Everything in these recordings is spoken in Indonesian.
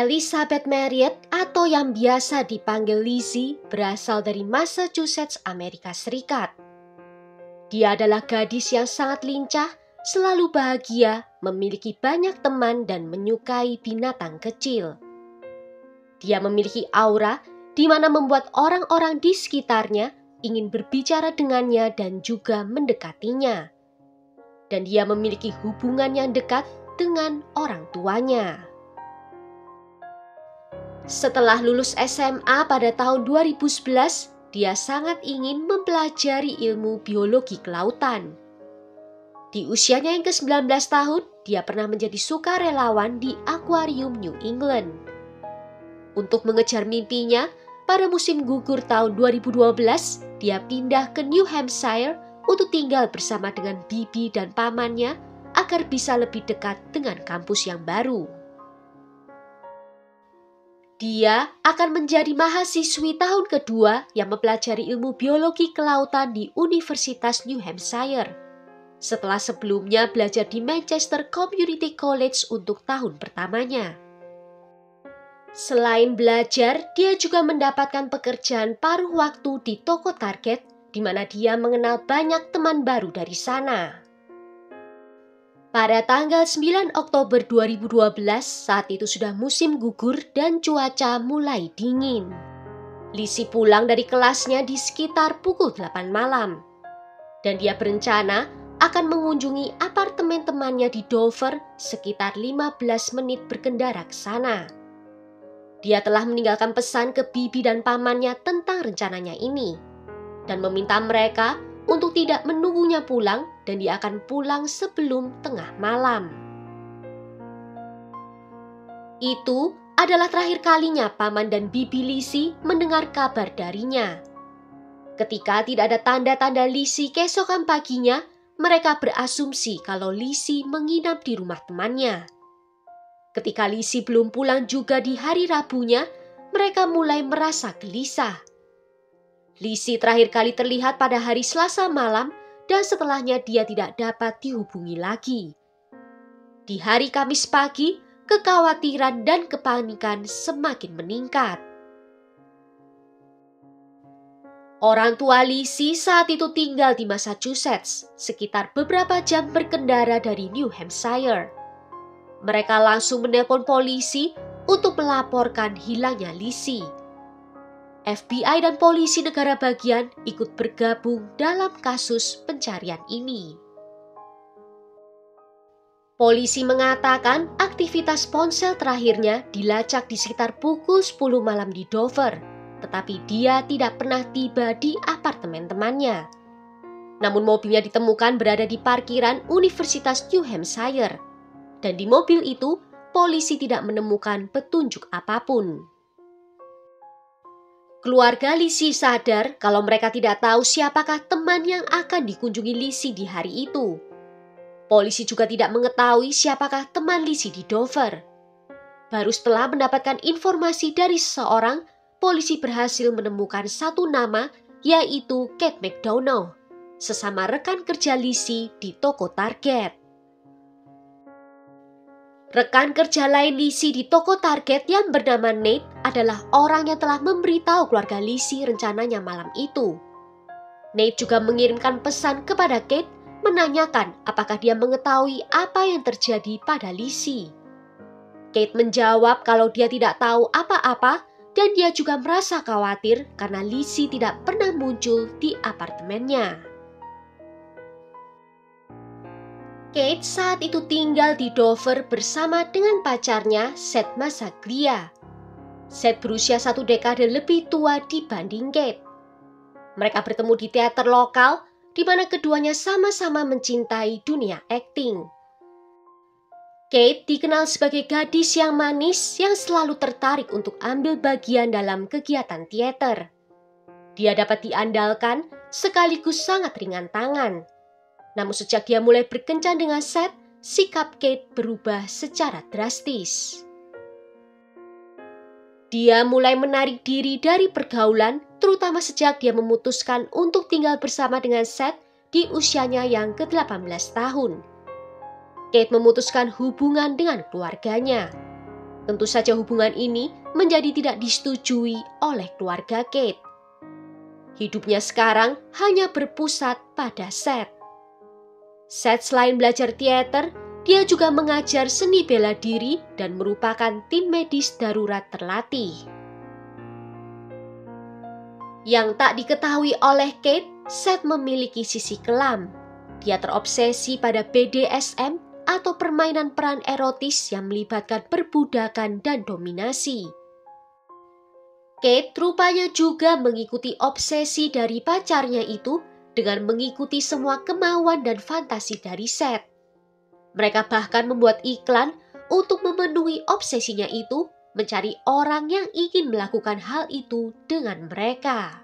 Elizabeth Marriott atau yang biasa dipanggil Lizzie berasal dari Massachusetts, Amerika Serikat. Dia adalah gadis yang sangat lincah, selalu bahagia, memiliki banyak teman dan menyukai binatang kecil. Dia memiliki aura di mana membuat orang-orang di sekitarnya ingin berbicara dengannya dan juga mendekatinya. Dan dia memiliki hubungan yang dekat dengan orang tuanya. Setelah lulus SMA pada tahun 2011, dia sangat ingin mempelajari ilmu biologi kelautan. Di usianya yang ke-19 tahun, dia pernah menjadi sukarelawan di akuarium New England. Untuk mengejar mimpinya, pada musim gugur tahun 2012, dia pindah ke New Hampshire untuk tinggal bersama dengan bibi dan pamannya agar bisa lebih dekat dengan kampus yang baru. Dia akan menjadi mahasiswi tahun kedua yang mempelajari ilmu biologi kelautan di Universitas New Hampshire, setelah sebelumnya belajar di Manchester Community College untuk tahun pertamanya. Selain belajar, dia juga mendapatkan pekerjaan paruh waktu di toko Target, di mana dia mengenal banyak teman baru dari sana. Pada tanggal 9 Oktober 2012, saat itu sudah musim gugur dan cuaca mulai dingin. Lizzie pulang dari kelasnya di sekitar pukul 8 malam. Dan dia berencana akan mengunjungi apartemen temannya di Dover sekitar 15 menit berkendara ke sana. Dia telah meninggalkan pesan ke bibi dan pamannya tentang rencananya ini, dan meminta mereka untuk tidak menunggunya pulang dan dia akan pulang sebelum tengah malam. Itu adalah terakhir kalinya paman dan bibi Lizzie mendengar kabar darinya. Ketika tidak ada tanda-tanda Lizzie keesokan paginya, mereka berasumsi kalau Lizzie menginap di rumah temannya. Ketika Lizzie belum pulang juga di hari Rabunya, mereka mulai merasa gelisah. Lizzie terakhir kali terlihat pada hari Selasa malam dan setelahnya dia tidak dapat dihubungi lagi. Di hari Kamis pagi, kekhawatiran dan kepanikan semakin meningkat. Orang tua Lizzie saat itu tinggal di Massachusetts, sekitar beberapa jam berkendara dari New Hampshire. Mereka langsung menelpon polisi untuk melaporkan hilangnya Lizzie. FBI dan polisi negara bagian ikut bergabung dalam kasus pencarian ini. Polisi mengatakan aktivitas ponsel terakhirnya dilacak di sekitar pukul 10 malam di Dover, tetapi dia tidak pernah tiba di apartemen temannya. Namun mobilnya ditemukan berada di parkiran Universitas New Hampshire, dan di mobil itu polisi tidak menemukan petunjuk apapun. Keluarga Lizzie sadar kalau mereka tidak tahu siapakah teman yang akan dikunjungi Lizzie di hari itu. Polisi juga tidak mengetahui siapakah teman Lizzie di Dover. Baru setelah mendapatkan informasi dari seseorang, polisi berhasil menemukan satu nama, yaitu Kate McDonough, sesama rekan kerja Lizzie di toko Target. Rekan kerja lain Lizzie di toko Target yang bernama Nate adalah orang yang telah memberitahu keluarga Lizzie rencananya malam itu. Nate juga mengirimkan pesan kepada Kate menanyakan apakah dia mengetahui apa yang terjadi pada Lizzie. Kate menjawab kalau dia tidak tahu apa-apa dan dia juga merasa khawatir karena Lizzie tidak pernah muncul di apartemennya. Kate saat itu tinggal di Dover bersama dengan pacarnya Seth Massaglia. Seth berusia 1 dekade lebih tua dibanding Kate. Mereka bertemu di teater lokal di mana keduanya sama-sama mencintai dunia akting. Kate dikenal sebagai gadis yang manis yang selalu tertarik untuk ambil bagian dalam kegiatan teater. Dia dapat diandalkan sekaligus sangat ringan tangan. Namun sejak dia mulai berkencan dengan Seth, sikap Kate berubah secara drastis. Dia mulai menarik diri dari pergaulan, terutama sejak dia memutuskan untuk tinggal bersama dengan Seth di usianya yang ke-18 tahun. Kate memutuskan hubungan dengan keluarganya. Tentu saja hubungan ini menjadi tidak disetujui oleh keluarga Kate. Hidupnya sekarang hanya berpusat pada Seth. Seth selain belajar teater, dia juga mengajar seni bela diri dan merupakan tim medis darurat terlatih. Yang tak diketahui oleh Kate, Seth memiliki sisi kelam. Dia terobsesi pada BDSM atau permainan peran erotis yang melibatkan perbudakan dan dominasi. Kate rupanya juga mengikuti obsesi dari pacarnya itu dengan mengikuti semua kemauan dan fantasi dari Seth. Mereka bahkan membuat iklan untuk memenuhi obsesinya itu, mencari orang yang ingin melakukan hal itu dengan mereka.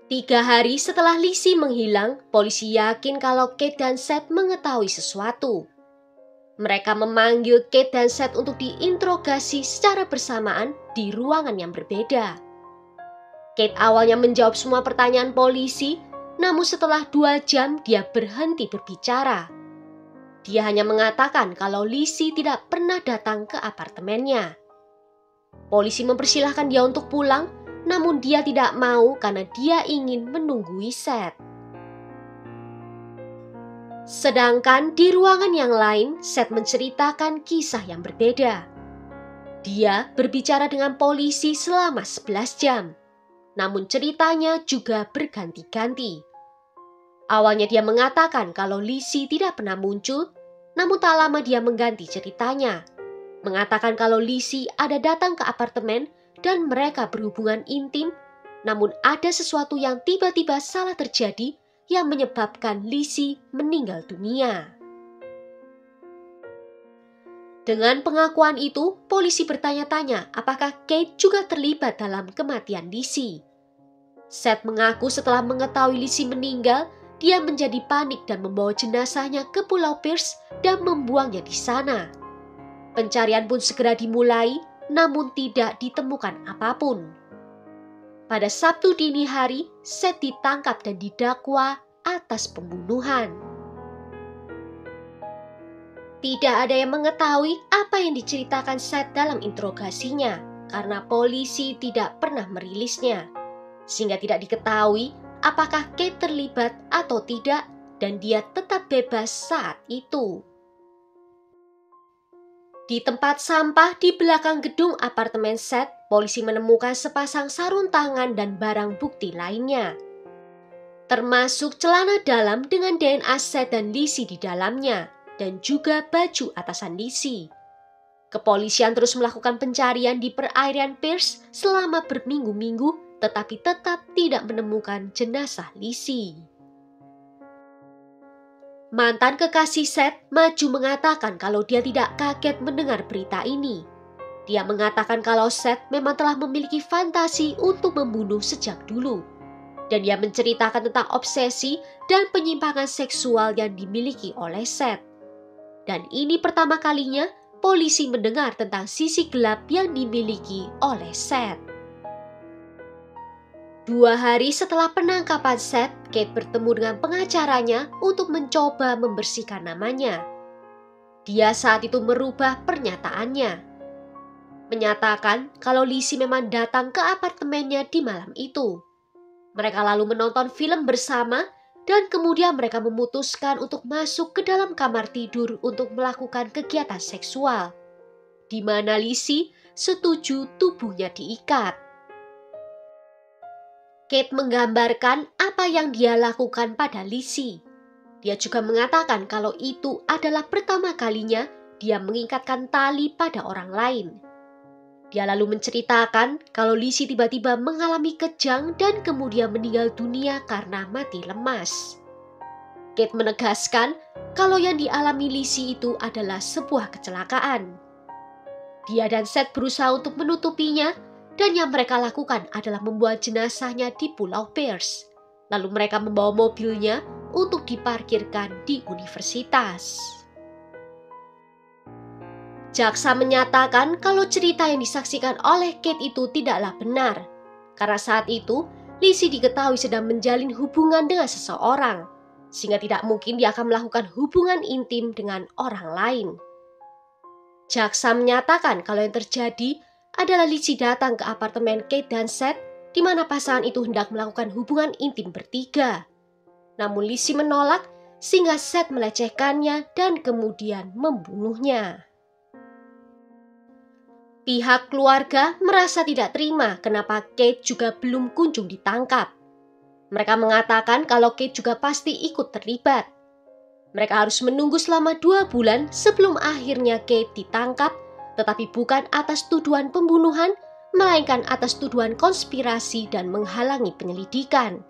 3 hari setelah Lizzie menghilang, polisi yakin kalau Kate dan Seth mengetahui sesuatu. Mereka memanggil Kate dan Seth untuk diinterogasi secara bersamaan di ruangan yang berbeda. Kate awalnya menjawab semua pertanyaan polisi, namun setelah 2 jam dia berhenti berbicara. Dia hanya mengatakan kalau Lizzie tidak pernah datang ke apartemennya. Polisi mempersilahkan dia untuk pulang, namun dia tidak mau karena dia ingin menunggui Seth. Sedangkan di ruangan yang lain, Seth menceritakan kisah yang berbeda. Dia berbicara dengan polisi selama 11 jam, namun ceritanya juga berganti-ganti. Awalnya dia mengatakan kalau Lizzie tidak pernah muncul, namun tak lama dia mengganti ceritanya. Mengatakan kalau Lizzie ada datang ke apartemen dan mereka berhubungan intim, namun ada sesuatu yang tiba-tiba salah terjadi yang menyebabkan Lizzie meninggal dunia. Dengan pengakuan itu, polisi bertanya-tanya apakah Kate juga terlibat dalam kematian Lizzie. Seth mengaku setelah mengetahui Lizzie meninggal, dia menjadi panik dan membawa jenazahnya ke Pulau Pierce dan membuangnya di sana. Pencarian pun segera dimulai, namun tidak ditemukan apapun. Pada Sabtu dini hari, Seth ditangkap dan didakwa atas pembunuhan. Tidak ada yang mengetahui apa yang diceritakan Seth dalam interogasinya, karena polisi tidak pernah merilisnya. Sehingga tidak diketahui apakah Kate terlibat atau tidak, dan dia tetap bebas saat itu. Di tempat sampah di belakang gedung apartemen Seth, polisi menemukan sepasang sarung tangan dan barang bukti lainnya, termasuk celana dalam dengan DNA Seth dan Lizzie di dalamnya, dan juga baju atasan Lizzie. Kepolisian terus melakukan pencarian di perairan Pierce selama berminggu-minggu, tetapi tetap tidak menemukan jenazah Lizzie. Mantan kekasih Seth maju mengatakan kalau dia tidak kaget mendengar berita ini. Dia mengatakan kalau Seth memang telah memiliki fantasi untuk membunuh sejak dulu. Dan dia menceritakan tentang obsesi dan penyimpangan seksual yang dimiliki oleh Seth. Dan ini pertama kalinya polisi mendengar tentang sisi gelap yang dimiliki oleh Seth. 2 hari setelah penangkapan Seth, Kate bertemu dengan pengacaranya untuk mencoba membersihkan namanya. Dia saat itu merubah pernyataannya, menyatakan kalau Lizzie memang datang ke apartemennya di malam itu. Mereka lalu menonton film bersama dan kemudian mereka memutuskan untuk masuk ke dalam kamar tidur untuk melakukan kegiatan seksual, di mana Lizzie setuju tubuhnya diikat. Kate menggambarkan apa yang dia lakukan pada Lizzie. Dia juga mengatakan kalau itu adalah pertama kalinya dia mengikatkan tali pada orang lain. Dia lalu menceritakan kalau Lizzie tiba-tiba mengalami kejang dan kemudian meninggal dunia karena mati lemas. Kate menegaskan kalau yang dialami Lizzie itu adalah sebuah kecelakaan. Dia dan Seth berusaha untuk menutupinya, dan yang mereka lakukan adalah membuat jenazahnya di Pulau Pierce. Lalu mereka membawa mobilnya untuk diparkirkan di universitas. Jaksa menyatakan kalau cerita yang disaksikan oleh Kate itu tidaklah benar. Karena saat itu, Lizzie diketahui sedang menjalin hubungan dengan seseorang, sehingga tidak mungkin dia akan melakukan hubungan intim dengan orang lain. Jaksa menyatakan kalau yang terjadi adalah Lizzie datang ke apartemen Kate dan Seth di mana pasangan itu hendak melakukan hubungan intim bertiga. Namun Lizzie menolak sehingga Seth melecehkannya dan kemudian membunuhnya. Pihak keluarga merasa tidak terima kenapa Kate juga belum kunjung ditangkap. Mereka mengatakan kalau Kate juga pasti ikut terlibat. Mereka harus menunggu selama 2 bulan sebelum akhirnya Kate ditangkap, tetapi bukan atas tuduhan pembunuhan, melainkan atas tuduhan konspirasi dan menghalangi penyelidikan.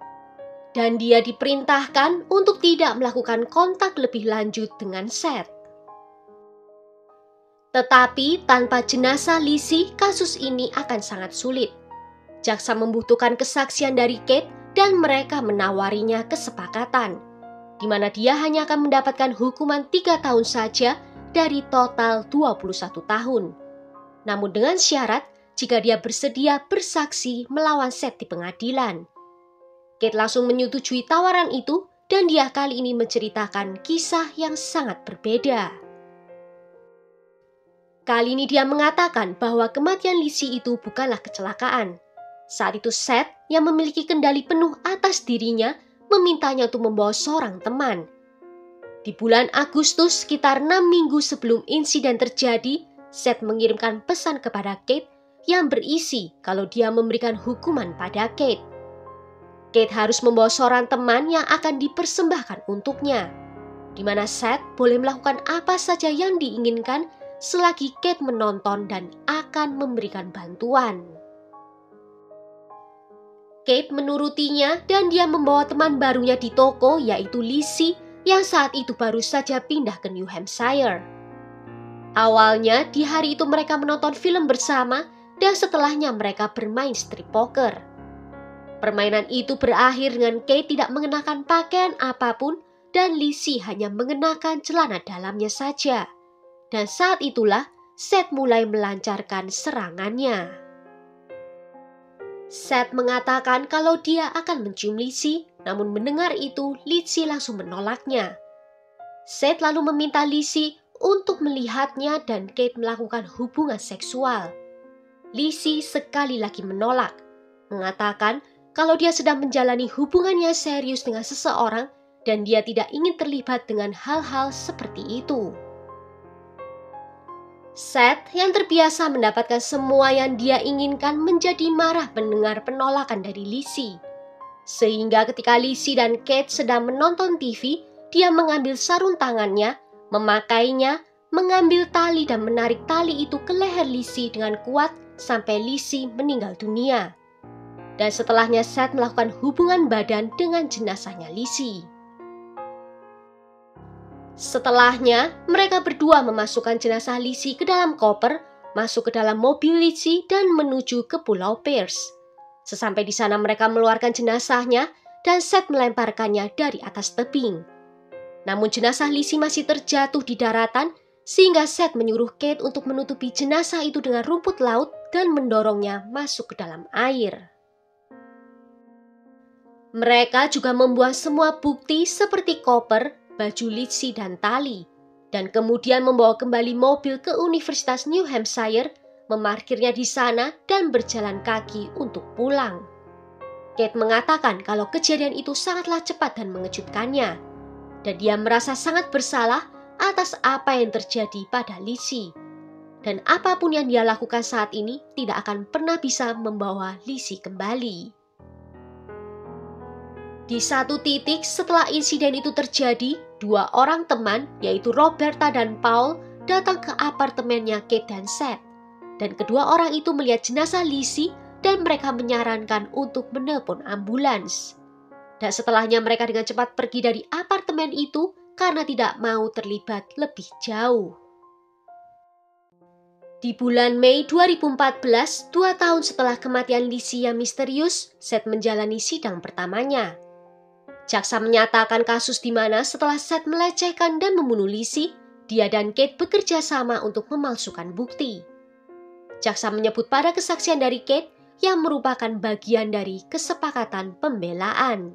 Dan dia diperintahkan untuk tidak melakukan kontak lebih lanjut dengan Seth. Tetapi tanpa jenazah Lizzie, kasus ini akan sangat sulit. Jaksa membutuhkan kesaksian dari Kate dan mereka menawarinya kesepakatan, di mana dia hanya akan mendapatkan hukuman 3 tahun saja dari total 21 tahun. Namun dengan syarat jika dia bersedia bersaksi melawan Seth di pengadilan. Kate langsung menyetujui tawaran itu dan dia kali ini menceritakan kisah yang sangat berbeda. Kali ini dia mengatakan bahwa kematian Lizzie itu bukanlah kecelakaan. Saat itu Seth yang memiliki kendali penuh atas dirinya memintanya untuk membawa seorang teman. Di bulan Agustus, sekitar 6 minggu sebelum insiden terjadi, Seth mengirimkan pesan kepada Kate yang berisi kalau dia memberikan hukuman pada Kate. Kate harus membawa seorang teman yang akan dipersembahkan untuknya, di mana Seth boleh melakukan apa saja yang diinginkan selagi Kate menonton dan akan memberikan bantuan. Kate menurutinya dan dia membawa teman barunya di toko, yaitu Lizzie yang saat itu baru saja pindah ke New Hampshire. Awalnya di hari itu mereka menonton film bersama dan setelahnya mereka bermain strip poker. Permainan itu berakhir dengan Kate tidak mengenakan pakaian apapun dan Lizzie hanya mengenakan celana dalamnya saja. Dan saat itulah Seth mulai melancarkan serangannya. Seth mengatakan kalau dia akan mencium Lizzie, namun mendengar itu Lizzie langsung menolaknya. Seth lalu meminta Lizzie untuk melihatnya dan Kate melakukan hubungan seksual. Lizzie sekali lagi menolak, mengatakan kalau dia sedang menjalani hubungan yang serius dengan seseorang dan dia tidak ingin terlibat dengan hal-hal seperti itu. Seth yang terbiasa mendapatkan semua yang dia inginkan menjadi marah mendengar penolakan dari Lizzie. Sehingga ketika Lizzie dan Kate sedang menonton TV, dia mengambil sarung tangannya, memakainya, mengambil tali dan menarik tali itu ke leher Lizzie dengan kuat sampai Lizzie meninggal dunia. Dan setelahnya Seth melakukan hubungan badan dengan jenazahnya Lizzie. Setelahnya, mereka berdua memasukkan jenazah Lizzie ke dalam koper, masuk ke dalam mobil Lizzie dan menuju ke Pulau Pierce. Sesampai di sana mereka mengeluarkan jenazahnya dan Seth melemparkannya dari atas tebing. Namun jenazah Lizzie masih terjatuh di daratan sehingga Seth menyuruh Kate untuk menutupi jenazah itu dengan rumput laut dan mendorongnya masuk ke dalam air. Mereka juga membuang semua bukti seperti koper, baju Lizzie dan tali, dan kemudian membawa kembali mobil ke Universitas New Hampshire, memarkirnya di sana dan berjalan kaki untuk pulang. Kate mengatakan kalau kejadian itu sangatlah cepat dan mengejutkannya, dan dia merasa sangat bersalah atas apa yang terjadi pada Lizzie. Dan apapun yang dia lakukan saat ini tidak akan pernah bisa membawa Lizzie kembali. Di satu titik setelah insiden itu terjadi, 2 orang teman, yaitu Roberta dan Paul, datang ke apartemennya Kate dan Seth. Dan kedua orang itu melihat jenazah Lizzie dan mereka menyarankan untuk menelpon ambulans. Dan setelahnya mereka dengan cepat pergi dari apartemen itu karena tidak mau terlibat lebih jauh. Di bulan Mei 2014, 2 tahun setelah kematian Lizzie yang misterius, Seth menjalani sidang pertamanya. Jaksa menyatakan kasus di mana setelah Seth melecehkan dan membunuh Lizzie, dia dan Kate bekerja sama untuk memalsukan bukti. Jaksa menyebut pada kesaksian dari Kate yang merupakan bagian dari kesepakatan pembelaan.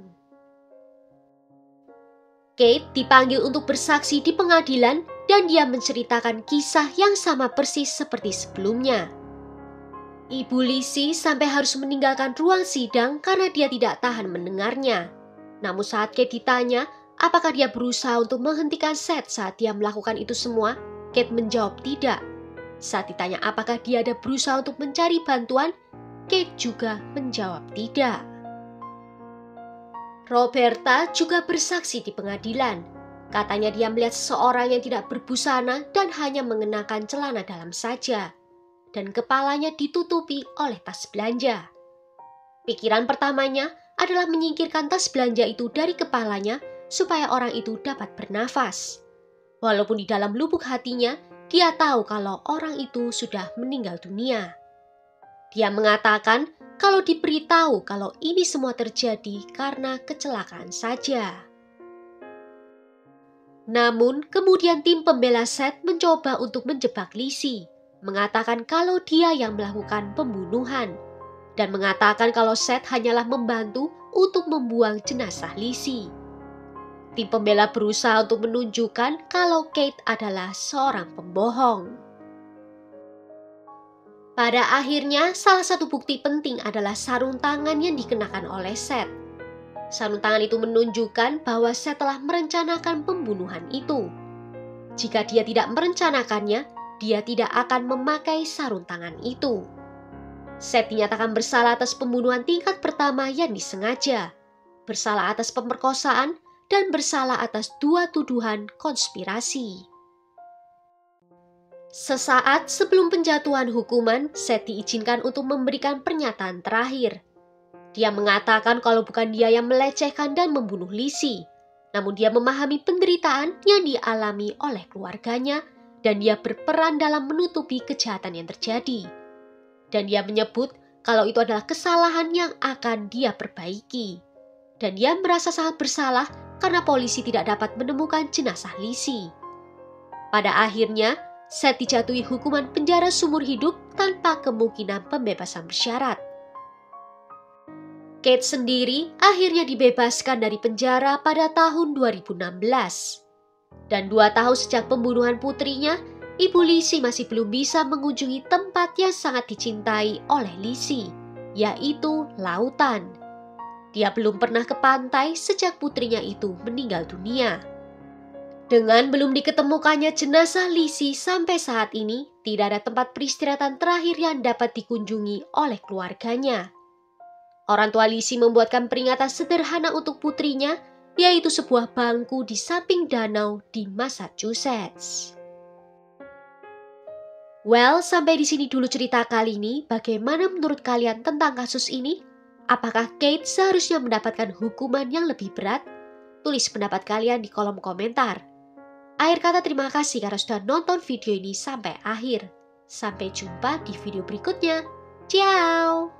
Kate dipanggil untuk bersaksi di pengadilan dan dia menceritakan kisah yang sama persis seperti sebelumnya. Ibu Lizzie sampai harus meninggalkan ruang sidang karena dia tidak tahan mendengarnya. Namun saat Kate ditanya apakah dia berusaha untuk menghentikan Seth saat dia melakukan itu semua, Kate menjawab tidak. Saat ditanya apakah dia ada berusaha untuk mencari bantuan, Kate juga menjawab tidak. Roberta juga bersaksi di pengadilan. Katanya dia melihat seseorang yang tidak berbusana dan hanya mengenakan celana dalam saja, dan kepalanya ditutupi oleh tas belanja. Pikiran pertamanya adalah menyingkirkan tas belanja itu dari kepalanya supaya orang itu dapat bernafas. Walaupun di dalam lubuk hatinya, dia tahu kalau orang itu sudah meninggal dunia. Dia mengatakan kalau diberitahu kalau ini semua terjadi karena kecelakaan saja. Namun, kemudian tim pembela Seth mencoba untuk menjebak Lizzie, mengatakan kalau dia yang melakukan pembunuhan, dan mengatakan kalau Seth hanyalah membantu untuk membuang jenazah Lizzie. Tim pembela berusaha untuk menunjukkan kalau Kate adalah seorang pembohong. Pada akhirnya, salah satu bukti penting adalah sarung tangan yang dikenakan oleh Seth. Sarung tangan itu menunjukkan bahwa Seth telah merencanakan pembunuhan itu. Jika dia tidak merencanakannya, dia tidak akan memakai sarung tangan itu. Seth dinyatakan bersalah atas pembunuhan tingkat pertama yang disengaja, bersalah atas pemerkosaan, dan bersalah atas 2 tuduhan konspirasi. Sesaat sebelum penjatuhan hukuman, Seth diizinkan untuk memberikan pernyataan terakhir. Dia mengatakan kalau bukan dia yang melecehkan dan membunuh Lizzie, namun dia memahami penderitaan yang dialami oleh keluarganya dan dia berperan dalam menutupi kejahatan yang terjadi. Dan dia menyebut kalau itu adalah kesalahan yang akan dia perbaiki. Dan dia merasa sangat bersalah karena polisi tidak dapat menemukan jenazah Lizzie. Pada akhirnya, Seth dijatuhi hukuman penjara seumur hidup tanpa kemungkinan pembebasan bersyarat. Kate sendiri akhirnya dibebaskan dari penjara pada tahun 2016. Dan 2 tahun sejak pembunuhan putrinya, Ibu Lizzie masih belum bisa mengunjungi tempat yang sangat dicintai oleh Lizzie, yaitu lautan. Dia belum pernah ke pantai sejak putrinya itu meninggal dunia. Dengan belum diketemukannya jenazah Lizzie sampai saat ini, tidak ada tempat peristirahatan terakhir yang dapat dikunjungi oleh keluarganya. Orang tua Lizzie membuatkan peringatan sederhana untuk putrinya, yaitu sebuah bangku di samping danau di Massachusetts. Well, sampai di sini dulu cerita kali ini. Bagaimana menurut kalian tentang kasus ini? Apakah Kate seharusnya mendapatkan hukuman yang lebih berat? Tulis pendapat kalian di kolom komentar. Akhir kata terima kasih karena sudah nonton video ini sampai akhir. Sampai jumpa di video berikutnya. Ciao!